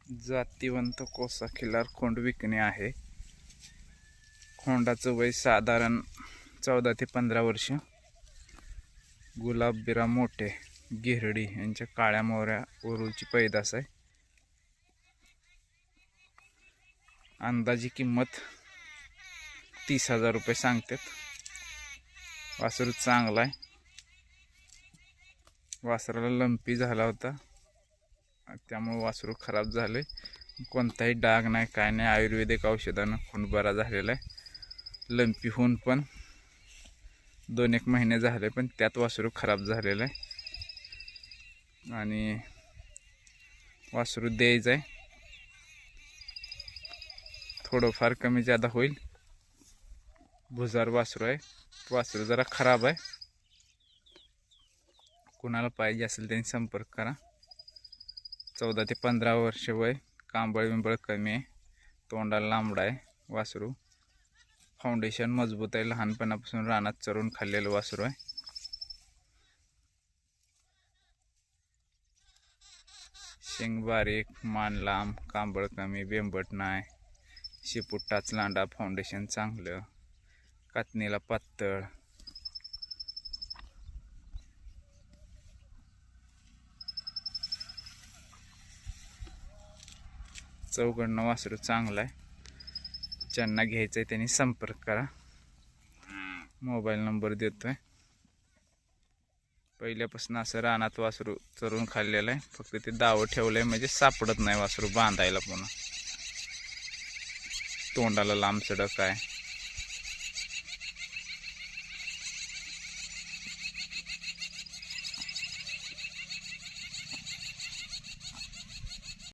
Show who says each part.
Speaker 1: जातिवंत कोसा खिल्लार खोंड विकणे आहे। खोंडाचं वय साधारण 14 ते 15 वर्ष। गुलाब बिरा मोठे गिरडी यांच्या काळ्या मोऱ्या वरूची पैदास आहे। अंदाजी किंमत 30,000 रुपये सांगतात। वासरू चांगला आहे। वासराला लंपी झाला होता त्यामुळे वासरू खराब झाले। कोणताही डाग नाही काय नाही, आयुर्वेदिक औषधानं खून बरा झालेला आहे। लंपी होऊन पण 2-1 महिने झाले पण त्यात वासरू खराब झालेला आहे आणि वासरू द्यायचं आहे। थोडंफार कमी जादा होईल। भुजार वासरू आहे। वासरू जरा खराब आहे। कुणाला पाहिजे असेल त्यांनी संपर्क करा। 14 ते 15 वर्ष वय, कांबळ बिंबळ कमी आहे, तोंडाला लांबडा आहे वासरू। फाउंडेशन मजबूत आहे, लहानपणापासून रानात चरून खाल्लेलं वासरू आहे। शेंग बारीक, मान लांब, कांबळ कमी, बेंबट नाही, शिपुट्टाच लांडा, फाउंडेशन चांगलं, कातणीला पातळ। चौघडनं वासरू चांगला आहे। ज्यांना घ्यायचं आहे त्यांनी संपर्क करा। मोबाईल नंबर देतोय। पहिल्यापासून असं रानात वासरू चरून खाल्लेलं आहे, फक्त ते दावं ठेवलंय म्हणजे सापडत नाही वासरू बांधायला। पुन्हा तोंडाला लांब सडक आहे।